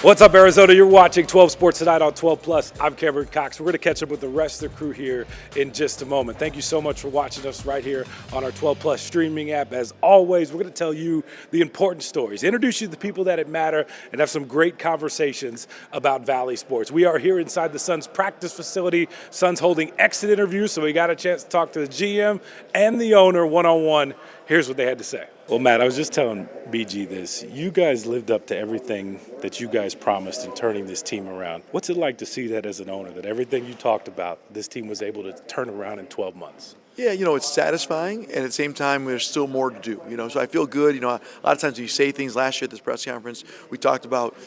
What's up, Arizona? You're watching 12 Sports tonight on 12 Plus. I'm Cameron Cox. We're going to catch up with the rest of the crew here in just a moment. Thank you so much for watching us right here on our 12 Plus streaming app. As always, we're going to tell you the important stories, introduce you to the people that matter, and have some great conversations about Valley sports. We are here inside the Suns practice facility. Suns holding exit interviews, so we got a chance to talk to the GM and the owner one-on-one. Here's what they had to say. Well, Matt, I was just telling BG this. You guys lived up to everything that you guys promised in turning this team around. What's it like to see that as an owner, that everything you talked about, this team was able to turn around in 12 months? Yeah, it's satisfying, and at the same time, there's still more to do, so I feel good. A lot of times you say things. Last year at this press conference, we talked about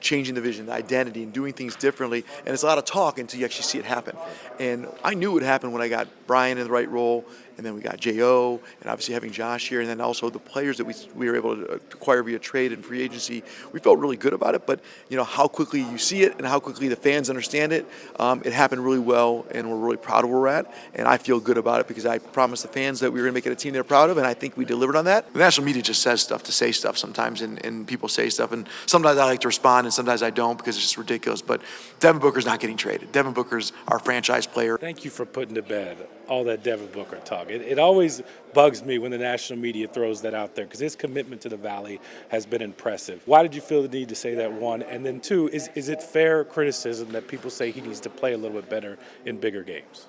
changing the vision, the identity, and doing things differently, and it's a lot of talk until you actually see it happen. And I knew it would happen when I got Brian in the right role, and then we got J.O., and obviously having Josh here, and then also the players that we were able to acquire via trade and free agency. We felt really good about it, but how quickly you see it and how quickly the fans understand it, it happened really well, and we're really proud of where we're at, and I feel good about it because I promised the fans that we were going to make it a team they're proud of, and I think we delivered on that. The national media just says stuff to say stuff sometimes, and people say stuff, and sometimes I like to respond, and sometimes I don't because it's just ridiculous, but Devin Booker's not getting traded. Devin Booker's our franchise player. Thank you for putting to bed all that Devin Booker talk. It always bugs me when the national media throws that out there because his commitment to the Valley has been impressive. Why did you feel the need to say that, one? And then two, is it fair criticism that people say he needs to play a little bit better in bigger games?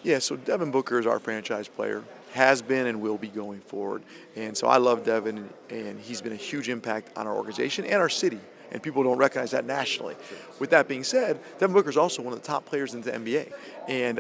Yeah, so Devin Booker is our franchise player, has been and will be going forward. And so I love Devin, and he's been a huge impact on our organization and our city. And people don't recognize that nationally. With that being said, Devin Booker is also one of the top players in the NBA. And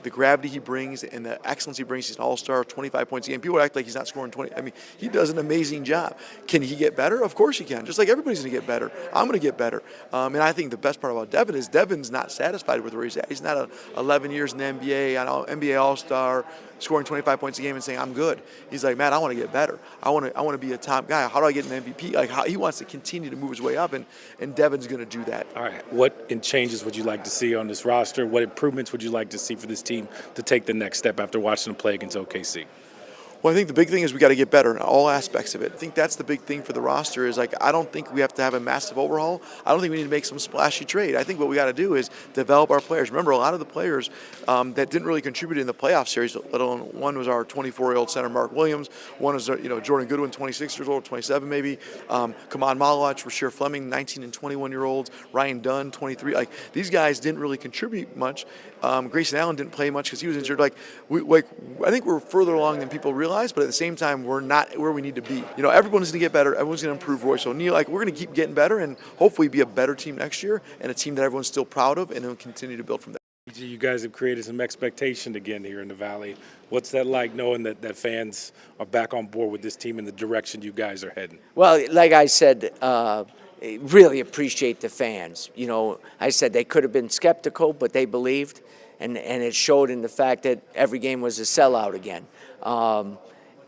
the gravity he brings and the excellence he brings, he's an all-star, 25 points a game. People act like he's not scoring 20. I mean, he does an amazing job. Can he get better? Of course he can. Just like everybody's going to get better. I'm going to get better. And I think the best part about Devin is Devin's not satisfied with where he's at. He's not 11 years in the NBA, an NBA all-star, scoring 25 points a game and saying, I'm good. He's like, man, I want to get better. I want to be a top guy. How do I get an MVP? He wants to continue to move his way up, and Devin's going to do that. All right. What changes would you like to see on this roster? What improvements would you like to see for this team to take the next step after watching them play against OKC? Well, I think the big thing is we got to get better in all aspects of it. I think that's the big thing for the roster is I don't think we have to have a massive overhaul. I don't think we need to make some splashy trade. I think what we got to do is develop our players. Remember, a lot of the players that didn't really contribute in the playoff series, let alone one was our 24-year-old center, Mark Williams. One was, Jordan Goodwin, 26 years old, 27 maybe. Kaman Malawach, Rasheer Fleming, 19 and 21-year-olds. Ryan Dunn, 23. These guys didn't really contribute much. Grayson Allen didn't play much because he was injured. I think we're further along than people realize, but at the same time, we're not where we need to be. Everyone's going to get better. Everyone's going to improve. Royce O'Neal, we're going to keep getting better and hopefully be a better team next year and a team that everyone's still proud of, and then continue to build from there. You guys have created some expectation again here in the Valley. What's that like, knowing that fans are back on board with this team and the direction you guys are heading? Well, like I said, really appreciate the fans. I said they could have been skeptical, but they believed, and it showed in the fact that every game was a sellout again.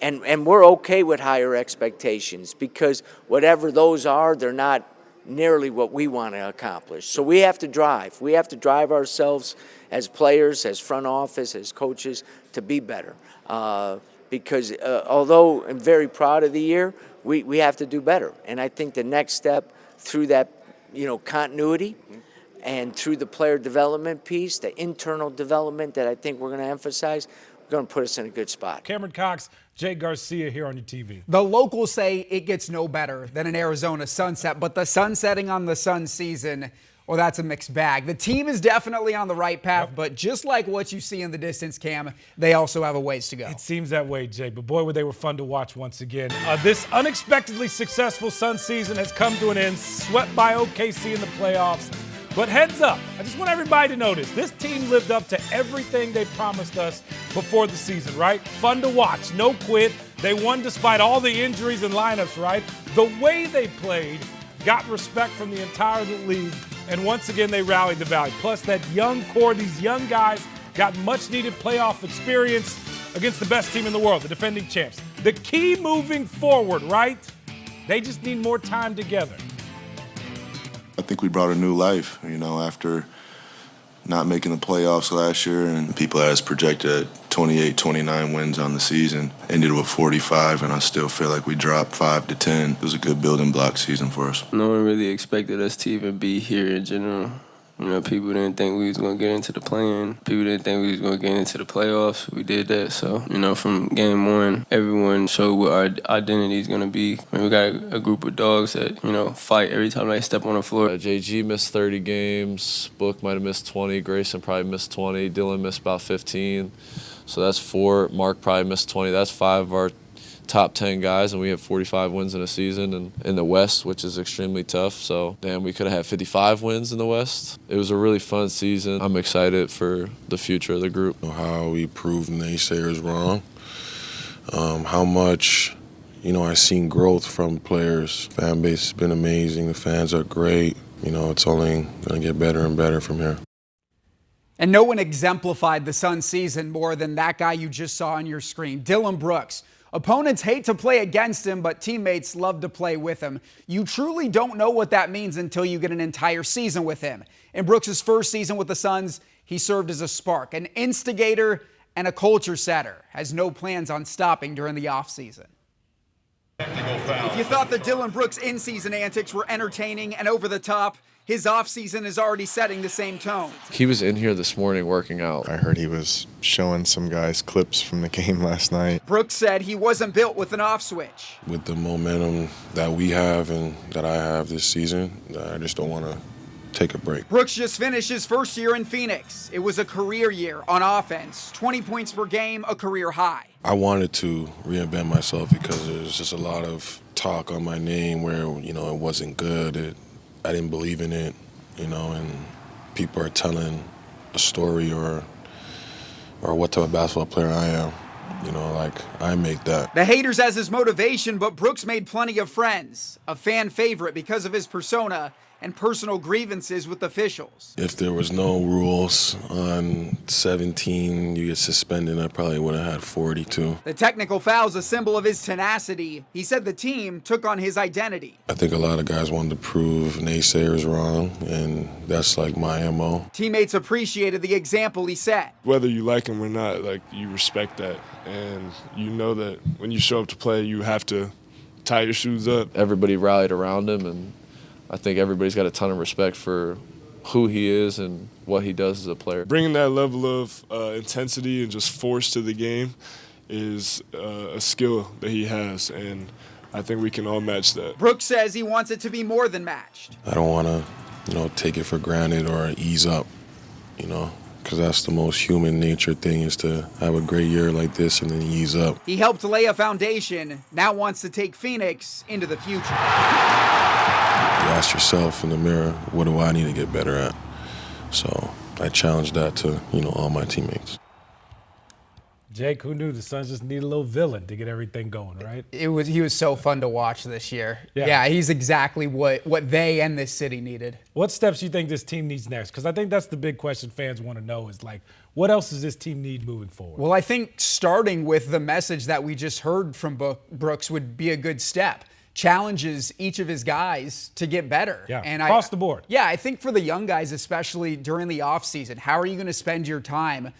And we're okay with higher expectations because whatever those are, they're not nearly what we want to accomplish. So we have to drive. We have to drive ourselves as players, as front office, as coaches to be better. Because although I'm very proud of the year, we have to do better. And I think the next step through that, continuity and through the player development piece, the internal development that I think we're going to emphasize, going to put us in a good spot. Cameron Cox, Jay Garcia here on your TV. The locals say it gets no better than an Arizona sunset, but the sunsetting on the Sun season, well, that's a mixed bag. The team is definitely on the right path, but just like what you see in the distance, Cam, they also have a ways to go. It seems that way, Jay, but boy, they were fun to watch once again. This unexpectedly successful Sun season has come to an end, swept by OKC in the playoffs. But heads up, I just want everybody to notice, this team lived up to everything they promised us before the season, right? Fun to watch, no quit. They won despite all the injuries and lineups, right? The way they played got respect from the entire league, and once again they rallied the Valley. Plus that young core, these young guys got much-needed playoff experience against the best team in the world, the defending champs. The key moving forward, right? They just need more time together. I think we brought a new life, after not making the playoffs last year, and people had us projected at 28, 29 wins on the season. Ended with 45, and I still feel like we dropped 5 to 10. It was a good building block season for us. No one really expected us to even be here in general. You know, people didn't think we was going to get into the play-in. People didn't think we was going to get into the playoffs. We did that. So, you know, from game one, everyone showed what our identity is going to be. I mean, we got a group of dogs that, you know, fight every time they step on the floor. JG missed 30 games. Book might have missed 20. Grayson probably missed 20. Dylan missed about 15. So that's 4. Mark probably missed 20. That's 5 of our top 10 guys, and we have 45 wins in a season and in the West, which is extremely tough. So, damn, we could have had 55 wins in the West. It was a really fun season. I'm excited for the future of the group. How we proved naysayers wrong. How much, you know, I've seen growth from players. Fan base has been amazing. The fans are great. You know, it's only going to get better and better from here. And no one exemplified the Suns season more than that guy you just saw on your screen, Dillon Brooks. Opponents hate to play against him, but teammates love to play with him. You truly don't know what that means until you get an entire season with him. In Brooks' first season with the Suns, he served as a spark, an instigator, and a culture setter. Has no plans on stopping during the offseason. If you thought the Dillon Brooks in-season antics were entertaining and over the top, his offseason is already setting the same tone. He was in here this morning working out. I heard he was showing some guys clips from the game last night. Brooks said he wasn't built with an off switch. With the momentum that we have and that I have this season, I just don't want to take a break. Brooks just finished his first year in Phoenix. It was a career year on offense. 20 points per game, a career high. I wanted to reinvent myself because there's just a lot of talk on my name where, you know, it wasn't good. I didn't believe in it, you know, and people are telling a story or what type of basketball player I am. You know, like, I make that. The haters as his motivation, but Brooks made plenty of friends. A fan favorite because of his persona and personal grievances with officials. If there was no rules on 17, you get suspended, I probably would have had 42. The technical foul's a symbol of his tenacity. He said the team took on his identity. I think a lot of guys wanted to prove naysayers wrong, and that's like my MO. Teammates appreciated the example he set. Whether you like him or not, like, you respect that. And you know that when you show up to play, you have to tie your shoes up. Everybody rallied around him, and I think everybody's got a ton of respect for who he is and what he does as a player. Bringing that level of intensity and just force to the game is a skill that he has, and I think we can all match that. Brooks says he wants it to be more than matched. I don't want to, you know, take it for granted or ease up, you know, because that's the most human nature thing, is to have a great year like this and then ease up. He helped lay a foundation, now wants to take Phoenix into the future. You ask yourself in the mirror, what do I need to get better at? So I challenge that to, you know, all my teammates. Jake, who knew the Suns just need a little villain to get everything going, right? He was so fun to watch this year. Yeah, he's exactly what they and this city needed. What steps do you think this team needs next? Because I think that's the big question fans want to know is, like, what else does this team need moving forward? Well, I think starting with the message that we just heard from Brooks would be a good step. Challenges each of his guys to get better. Yeah, and across the board. Yeah, I think for the young guys, especially during the offseason, how are you going to spend your time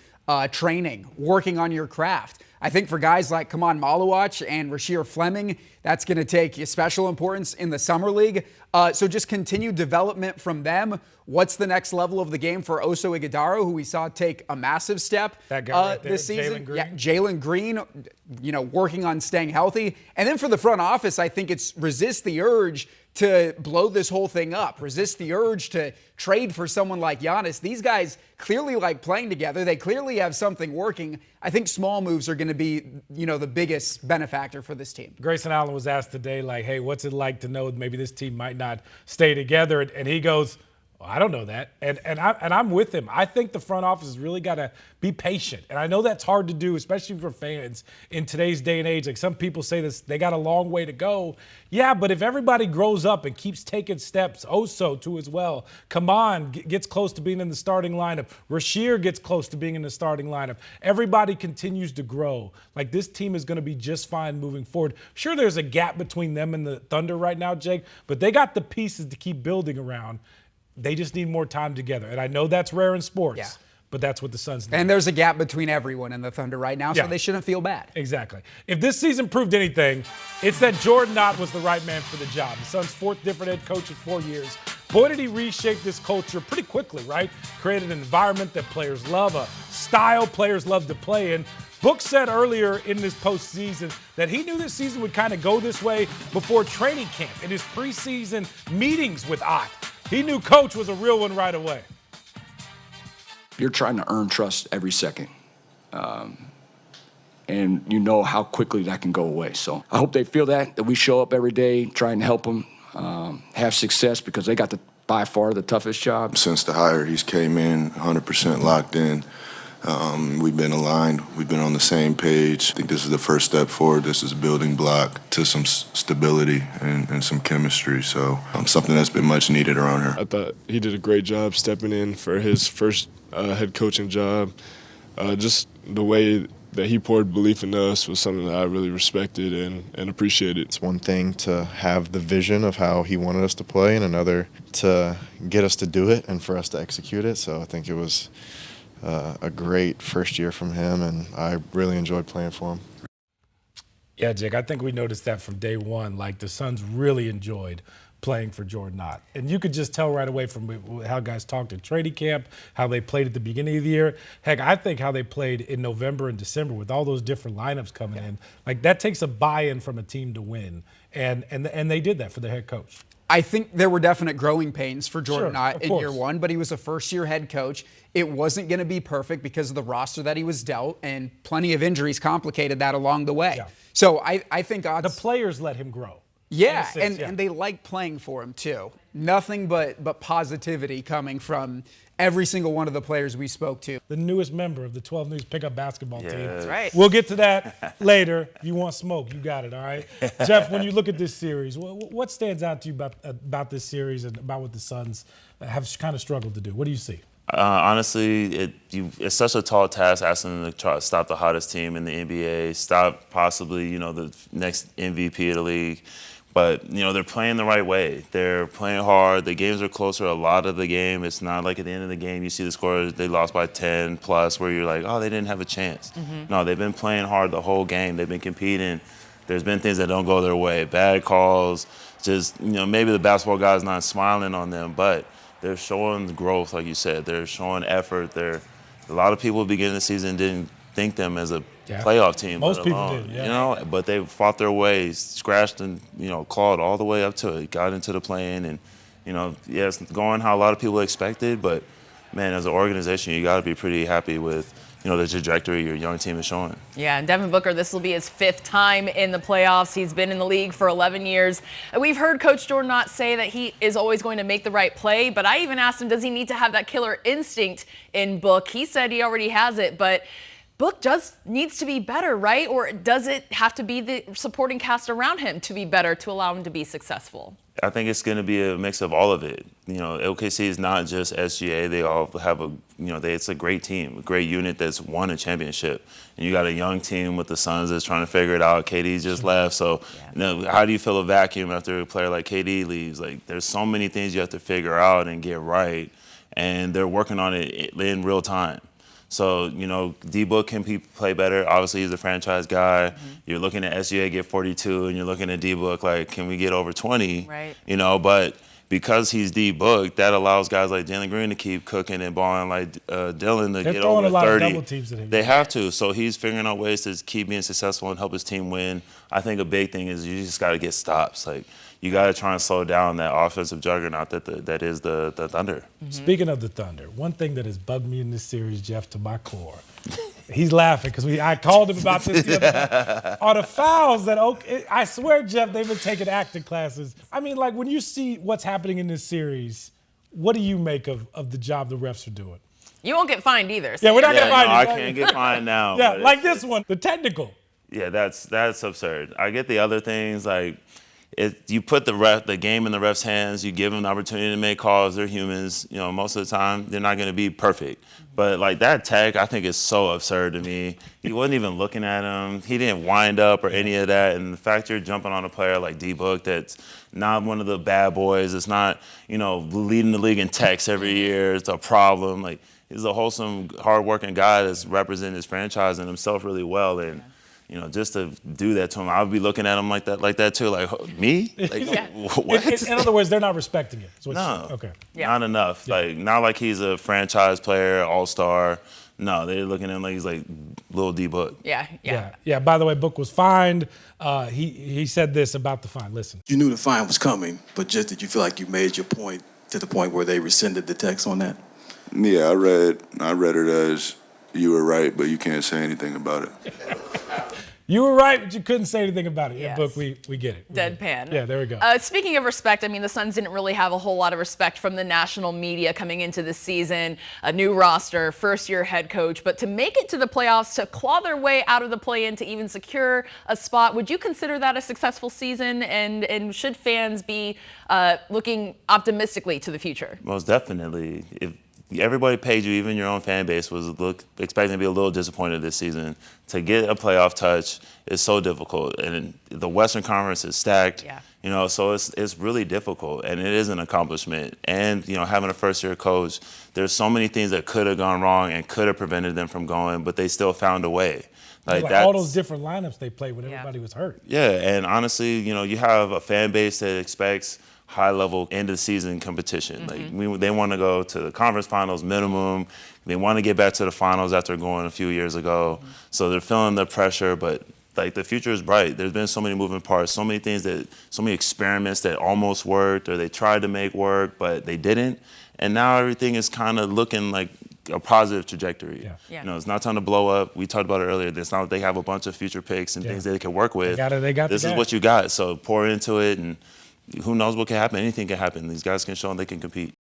training, working on your craft? I think for guys like Kaman Maluach and Rasheer Fleming, that's going to take special importance in the Summer League. So just continue development from them. What's the next level of the game for Oso Ighodaro, who we saw take a massive step that guy right there, this season? Jalen Green. Yeah, Jalen Green, you know, working on staying healthy. And then for the front office, I think it's resist the urge to blow this whole thing up. Resist the urge to trade for someone like Giannis. These guys clearly like playing together. They clearly have something working. I think small moves are going to be, you know, the biggest benefactor for this team. Grayson Allen was asked today, like, hey, what's it like to know maybe this team might not stay together? And he goes, I don't know that. And I'm with him. I think the front office has really got to be patient. And I know that's hard to do, especially for fans in today's day and age. Like, some people say this, they got a long way to go. Yeah, but if everybody grows up and keeps taking steps, Oso too as well, Kaman gets close to being in the starting lineup, Rasheer gets close to being in the starting lineup, everybody continues to grow. Like, this team is going to be just fine moving forward. Sure, there's a gap between them and the Thunder right now, Jake, but they got the pieces to keep building around. They just need more time together. And I know that's rare in sports. Yeah. But that's what the Suns need. And there's a gap between everyone and the Thunder right now, so Yeah. they shouldn't feel bad. Exactly. If this season proved anything, it's that Jordan Knott was the right man for the job. The Suns' fourth different head coach in 4 years. Boy, did he reshape this culture pretty quickly, right? Created an environment that players love, a style players love to play in. Book said earlier in this postseason that he knew this season would kind of go this way before training camp in his preseason meetings with Ott. He knew Coach was a real one right away. You're trying to earn trust every second. And you know how quickly that can go away. So I hope they feel that we show up every day trying to help them have success because they got by far the toughest job. Since the hire, he's came in 100% locked in. We've been aligned. We've been on the same page. I think this is the first step forward. This is a building block to some stability and some chemistry. So something that's been much needed around here. I thought he did a great job stepping in for his first head coaching job. Just the way that he poured belief in us was something that I really respected and appreciated. It's one thing to have the vision of how he wanted us to play and another to get us to do it and for us to execute it. So I think it was a great first year from him, and I really enjoyed playing for him. Yeah, Jake, I think we noticed that from day one. Like, the Suns really enjoyed playing for Jordan Knott. And you could just tell right away from how guys talked at training camp, how they played at the beginning of the year. Heck, I think how they played in November and December with all those different lineups coming in. Like, that takes a buy-in from a team to win. And they did that for their head coach. I think there were definite growing pains for Jordan Knott in course. year one, but he was a first-year head coach. It wasn't going to be perfect because of the roster that he was dealt, and plenty of injuries complicated that along the way. Yeah. So I think The players let him grow. Yeah, and they like playing for him too. Nothing but positivity coming from every single one of the players we spoke to. The newest member of the 12 News pickup basketball team. That's right. We'll get to that later. If you want smoke, you got it, all right? Jeff, when you look at this series, what stands out to you about this series and about what the Suns have kind of struggled to do? What do you see? Honestly, it's such a tall task asking them to try to stop the hottest team in the NBA, stop possibly, the next MVP of the league. But, they're playing the right way. They're playing hard. The games are closer a lot of the game. It's not like at the end of the game you see the score, they lost by 10 plus, where you're like, oh, they didn't have a chance. Mm-hmm. No, they've been playing hard the whole game. They've been competing. There's been things that don't go their way, bad calls, just, maybe the basketball guy's not smiling on them, but they're showing growth, like you said. They're showing effort. A lot of people at the beginning of the season didn't think them as a playoff team. Most people did, yeah. But they fought their way, scratched and, clawed all the way up to it, got into the play-in, and, it's going how a lot of people expected, but, man, as an organization, you got to be pretty happy with, the trajectory your young team is showing. Yeah, and Devin Booker, this will be his 5th time in the playoffs. He's been in the league for 11 years. We've heard Coach Jordan Knott say that he is always going to make the right play, but I even asked him, does he need to have that killer instinct in Book? He said he already has it, but Book just needs to be better, right? Or does it have to be the supporting cast around him to be better to allow him to be successful? I think it's going to be a mix of all of it. OKC is not just SGA. They all have it's a great team, a great unit that's won a championship. And you got a young team with the Suns that's trying to figure it out. KD just left. So, how do you fill a vacuum after a player like KD leaves? Like, there's so many things you have to figure out and get right. And they're working on it in real time. So, D-Book can play better. Obviously, he's a franchise guy. Mm-hmm. You're looking at SGA get 42, and you're looking at D-Book like, can we get over 20? Right. But because he's D-Book, that allows guys like Jalen Green to keep cooking and balling, like Dylan to get over 30. They're throwing a lot of double teams at him. They have to. So he's figuring out ways to keep being successful and help his team win. I think a big thing is you just got to get stops. Like, you got to try and slow down that offensive juggernaut that is the Thunder. Mm-hmm. Speaking of the Thunder, one thing that has bugged me in this series, Jeff, to my core, he's laughing because I called him about this the other night. Are the fouls that, I swear, Jeff, they've been taking acting classes. I mean, like, when you see what's happening in this series, what do you make of the job the refs are doing? You won't get fined either. So yeah, we're not getting fined. I can't get fined now. Yeah, like this one, the technical. Yeah, that's absurd. I get the other things, like, you put the game in the ref's hands, you give them the opportunity to make calls. They're humans. You know, most of the time, they're not going to be perfect. But, like, that tech, I think is so absurd to me. He wasn't even looking at him. He didn't wind up or any of that. And the fact you're jumping on a player like D-Book that's not one of the bad boys, it's not, you know, leading the league in techs every year, it's a problem. Like, he's a wholesome, hardworking guy that's representing his franchise and himself really well. And, you know, just to do that to him, I would be looking at him like that too. Like, me? Like, what? In other words, they're not respecting it. No, okay, not enough. Yeah. Like, not like he's a franchise player, all-star. No, they're looking at him like he's like little D-Book. Yeah. By the way, Book was fined. He said this about the fine. Listen. You knew the fine was coming, but just did you feel like you made your point to the point where they rescinded the text on that? Yeah, I read it as you were right, but you can't say anything about it. You were right, but you couldn't say anything about it. Yes. Yeah, Book, we get it. Deadpan. Yeah, there we go. Speaking of respect, I mean, the Suns didn't really have a whole lot of respect from the national media coming into the season. A new roster, first-year head coach. But to make it to the playoffs, to claw their way out of the play-in, to even secure a spot, would you consider that a successful season? And should fans be looking optimistically to the future? Most definitely. If everybody paid you, even your own fan base was expecting to be a little disappointed this season. To get a playoff touch is so difficult, and the Western Conference is stacked. Yeah. You know, so it's really difficult, and it is an accomplishment. And you know, having a first-year coach, there's so many things that could have gone wrong and could have prevented them from going, but they still found a way. Like all those different lineups they played when everybody was hurt. Yeah, and honestly, you know, you have a fan base that expects high-level end-of-season competition. Like they want to go to the conference finals minimum. They want to get back to the finals after going a few years ago. So they're feeling the pressure, but like the future is bright. There's been so many moving parts, so many things so many experiments that almost worked or they tried to make work, but they didn't. And now everything is kind of looking like a positive trajectory. You know, it's not time to blow up. We talked about it earlier. It's not like they have a bunch of future picks and things that they can work with. This is what you got. So pour into it, and who knows what can happen? Anything can happen. These guys can show them they can compete.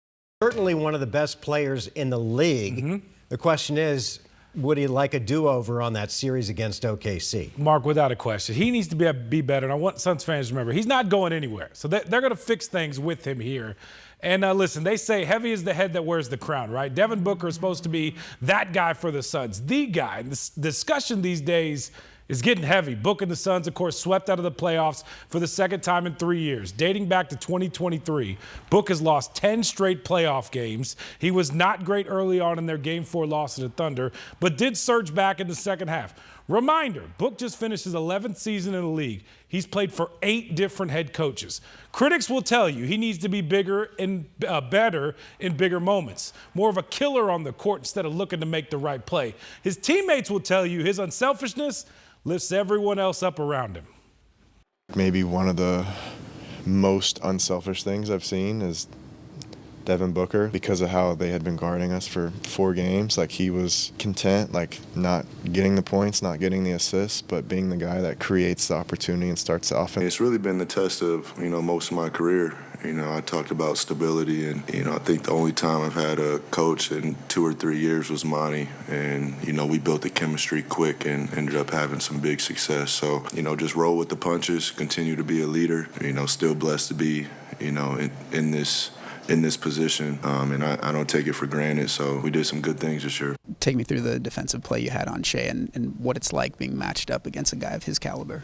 Certainly one of the best players in the league. The question is, would he like a do-over on that series against OKC? Mark, without a question. He needs to be better, and I want Suns fans to remember, he's not going anywhere. So they're going to fix things with him here. And listen, they say heavy is the head that wears the crown, right? Devin Booker is supposed to be that guy for the Suns, the guy. And this discussion these days is getting heavy. Book and the Suns, of course, swept out of the playoffs for the second time in 3 years. Dating back to 2023, Book has lost 10 straight playoff games. He was not great early on in their Game 4 loss to the Thunder, but did surge back in the second half. Reminder, Book just finished his 11th season in the league. He's played for 8 different head coaches. Critics will tell you he needs to be bigger and better in bigger moments. More of a killer on the court instead of looking to make the right play. His teammates will tell you his unselfishness lifts everyone else up around him. Maybe one of the most unselfish things I've seen is Devin Booker, because of how they had been guarding us for 4 games. Like, he was content, like, not getting the points, not getting the assists, but being the guy that creates the opportunity and starts the offense. It's really been the test of, you know, most of my career. You know, I talked about stability, and, you know, I think the only time I've had a coach in 2 or 3 years was Monty. And, you know, we built the chemistry quick and ended up having some big success. So, you know, just roll with the punches, continue to be a leader, you know, still blessed to be, you know, in this position, and I don't take it for granted. So we did some good things this year. Take me through the defensive play you had on Shea and what it's like being matched up against a guy of his caliber.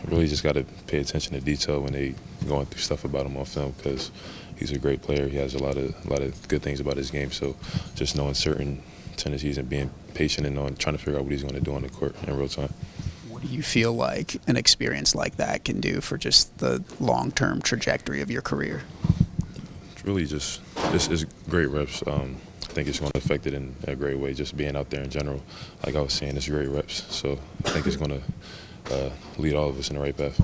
Really just got to pay attention to detail when they going through stuff about him on film, because he's a great player. He has a lot of good things about his game. So just knowing certain tendencies and being patient and trying to figure out what he's going to do on the court in real time. What do you feel like an experience like that can do for just the long-term trajectory of your career? It's really just is great reps. I think it's going to affect it in a great way, just being out there in general. Like I was saying, it's great reps. So I think it's going to lead all of us in the right path.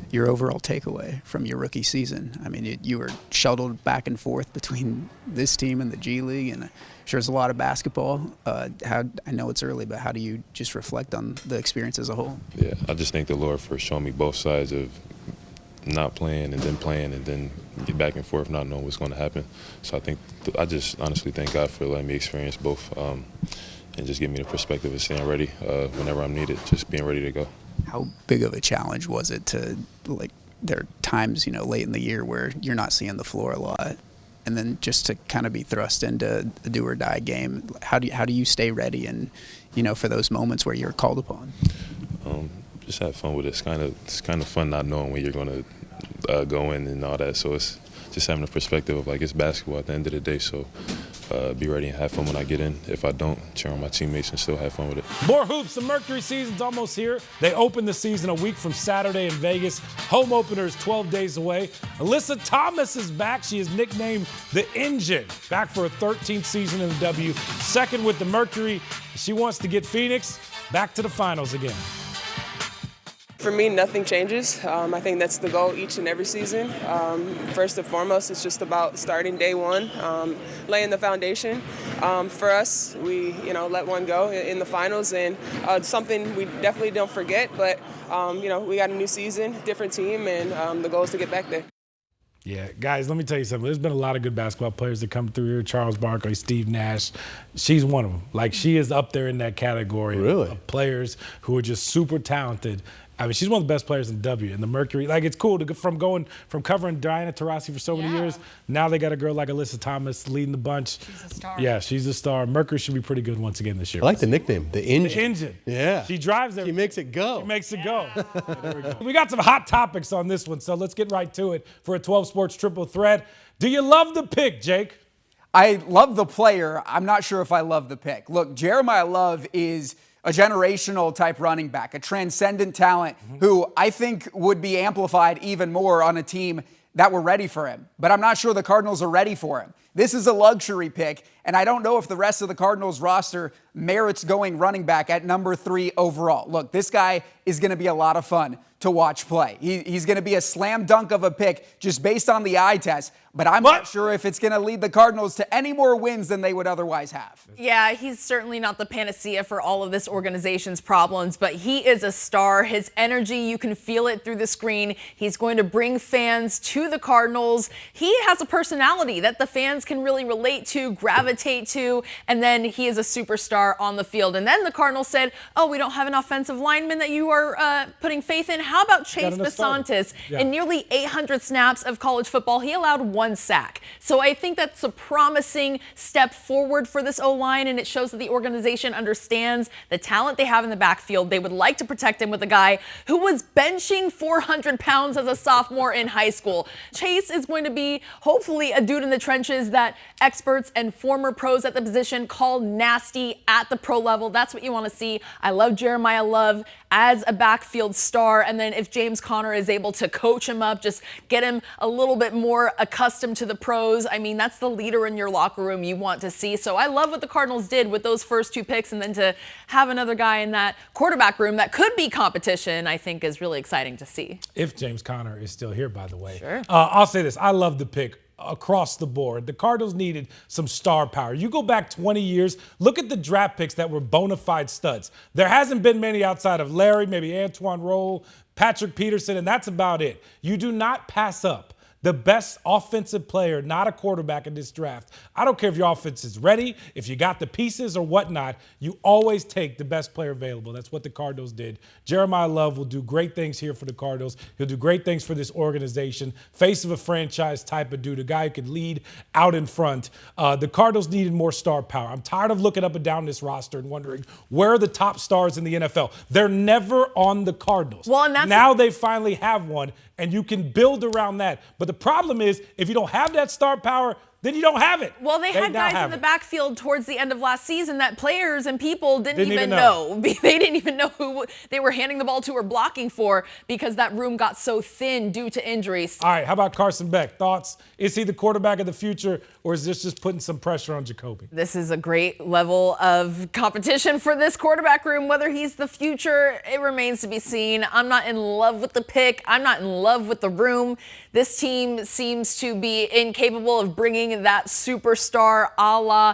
Your overall takeaway from your rookie season? I mean, you were shuttled back and forth between this team and the G League, and I'm sure there's a lot of basketball. I know it's early, but how do you just reflect on the experience as a whole? Yeah, I just thank the Lord for showing me both sides of not playing and then get back and forth, not knowing what's going to happen. So I just honestly thank God for letting me experience both and just give me the perspective of staying ready whenever I'm needed, just being ready to go. How big of a challenge was it to there are times, late in the year where you're not seeing the floor a lot. And then just to kind of be thrust into a do or die game, how do you stay ready and, for those moments where you're called upon? Just have fun with it. It's kind of fun not knowing when you're going to go in and all that. So it's just having a perspective of it's basketball at the end of the day. So be ready and have fun when I get in. If I don't, cheer on my teammates and still have fun with it. More hoops. The Mercury season's almost here. They open the season a week from Saturday in Vegas. Home opener is 12 days away. Alyssa Thomas is back. She is nicknamed the Engine. Back for a 13th season in the W. Second with the Mercury. She wants to get Phoenix back to the finals again. For me, nothing changes. I think that's the goal each and every season. First and foremost, it's just about starting day one, laying the foundation. For us, we let one go in the finals, and something we definitely don't forget. But we got a new season, different team, and the goal is to get back there. Yeah, guys, let me tell you something. There's been a lot of good basketball players that come through here. Charles Barkley, Steve Nash. She's one of them. She is up there in that category of players who are just super talented. I mean, she's one of the best players in W. And the Mercury, it's cool to go from covering Diana Taurasi for so many years. Now they got a girl like Alyssa Thomas leading the bunch. She's a star. Yeah, she's a star. Mercury should be pretty good once again this year. I like the nickname, the Engine. The Engine. Yeah. She drives everything. She makes it go. She makes it go. Yeah, there we go. We got some hot topics on this one, so let's get right to it for a 12 Sports triple threat. Do you love the pick, Jake? I love the player. I'm not sure if I love the pick. Look, Jeremiah Love is a generational type running back, a transcendent talent who I think would be amplified even more on a team that were ready for him. But I'm not sure the Cardinals are ready for him. This is a luxury pick, and I don't know if the rest of the Cardinals roster merits going running back at number 3 overall. Look, this guy is going to be a lot of fun to watch play. He's going to be a slam dunk of a pick just based on the eye test, but I'm not sure if it's going to lead the Cardinals to any more wins than they would otherwise have. Yeah, he's certainly not the panacea for all of this organization's problems, but he is a star. His energy, you can feel it through the screen. He's going to bring fans to the Cardinals. He has a personality that the fans can really relate to, gravitate to, and then he is a superstar on the field. And then the Cardinals said, oh, we don't have an offensive lineman that you are putting faith in. How about Chase Besantis? In nearly 800 snaps of college football, he allowed 1 sack. So I think that's a promising step forward for this O-line, and it shows that the organization understands the talent they have in the backfield. They would like to protect him with a guy who was benching 400 pounds as a sophomore in high school. Chase is going to be, hopefully, a dude in the trenches that experts and former pros at the position call nasty at the pro level. That's what you want to see. I love Jeremiah Love as a backfield star, and then if James Conner is able to coach him up, just get him a little bit more accustomed to the pros, I mean, that's the leader in your locker room you want to see. So I love what the Cardinals did with those first 2 picks, and then to have another guy in that quarterback room that could be competition, I think is really exciting to see. If James Conner is still here, by the way. Sure. I'll say this. I love the pick across the board. The Cardinals needed some star power. You go back 20 years, look at the draft picks that were bona fide studs. There hasn't been many outside of Larry, maybe Antoine Rolle, Patrick Peterson, and that's about it. You do not pass up the best offensive player, not a quarterback in this draft. I don't care if your offense is ready, if you got the pieces or whatnot, you always take the best player available. That's what the Cardinals did. Jeremiah Love will do great things here for the Cardinals. He'll do great things for this organization. Face of a franchise type of dude, a guy who can lead out in front. The Cardinals needed more star power. I'm tired of looking up and down this roster and wondering, where are the top stars in the NFL? They're never on the Cardinals. Well, and now they finally have one, and you can build around that. But the problem is, if you don't have that star power, then you don't have it. Well, they had guys in the backfield towards the end of last season that players and people didn't even know. They didn't even know who they were handing the ball to or blocking for because that room got so thin due to injuries. All right, how about Carson Beck? Thoughts? Is he the quarterback of the future, or is this just putting some pressure on Jacoby? This is a great level of competition for this quarterback room. Whether he's the future, it remains to be seen. I'm not in love with the pick. I'm not in love with the room. This team seems to be incapable of bringing that superstar a la,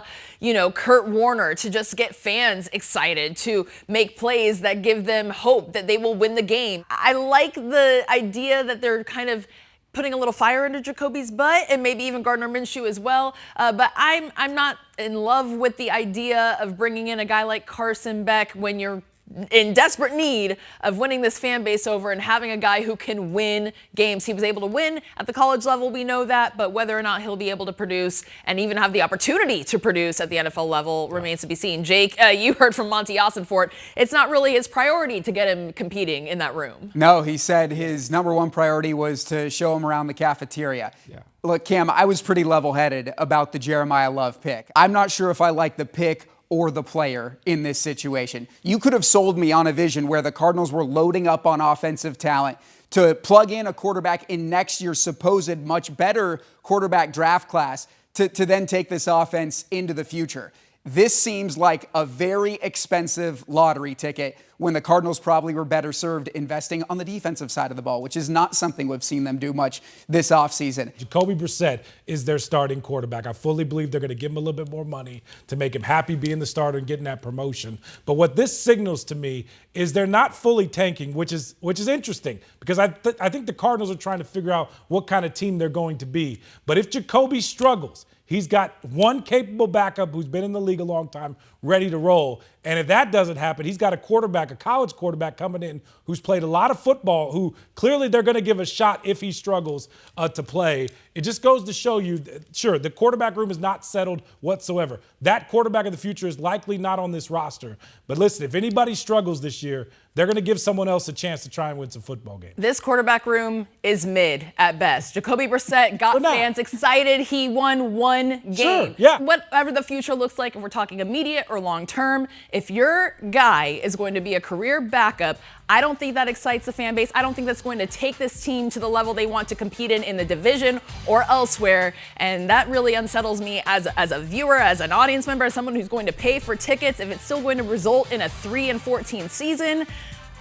Kurt Warner to just get fans excited, to make plays that give them hope that they will win the game. I like the idea that they're kind of putting a little fire under Jacoby's butt, and maybe even Gardner Minshew as well. But I'm not in love with the idea of bringing in a guy like Carson Beck when you're in desperate need of winning this fan base over and having a guy who can win games. He was able to win at the college level, we know that, but whether or not he'll be able to produce and even have the opportunity to produce at the NFL level remains to be seen. Jake, you heard from Monty Ossenfort. It's not really his priority to get him competing in that room. No, he said his number one priority was to show him around the cafeteria. Yeah. Look, Cam, I was pretty level-headed about the Jeremiah Love pick. I'm not sure if I like the pick or the player in this situation. You could have sold me on a vision where the Cardinals were loading up on offensive talent to plug in a quarterback in next year's supposed much better quarterback draft class to then take this offense into the future. This seems like a very expensive lottery ticket when the Cardinals probably were better served investing on the defensive side of the ball, which is not something we've seen them do much this offseason. Jacoby Brissett is their starting quarterback. I fully believe they're going to give him a little bit more money to make him happy being the starter and getting that promotion. But what this signals to me is they're not fully tanking, which is interesting because I think the Cardinals are trying to figure out what kind of team they're going to be. But if Jacoby struggles, he's got one capable backup who's been in the league a long time, ready to roll. And if that doesn't happen, he's got a quarterback, a college quarterback coming in who's played a lot of football, who clearly they're going to give a shot if he struggles to play. It just goes to show you, sure, the quarterback room is not settled whatsoever. That quarterback of the future is likely not on this roster. But listen, if anybody struggles this year, they're going to give someone else a chance to try and win some football games. This quarterback room is mid at best. Jacoby Brissett got fans excited. He won one game. Sure, yeah. Whatever the future looks like, if we're talking immediate or long term, if your guy is going to be a career backup, I don't think that excites the fan base. I don't think that's going to take this team to the level they want to compete in the division or elsewhere. And that really unsettles me as a viewer, as an audience member, as someone who's going to pay for tickets. If it's still going to result in a 3-14 season,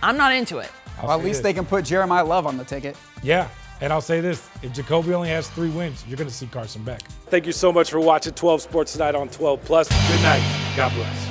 I'm not into it. Well, at least they can put Jeremiah Love on the ticket. Yeah. And I'll say this, if Jacoby only has 3 wins, you're going to see Carson Beck. Thank you so much for watching 12 Sports tonight on 12 Plus. Good night. God bless.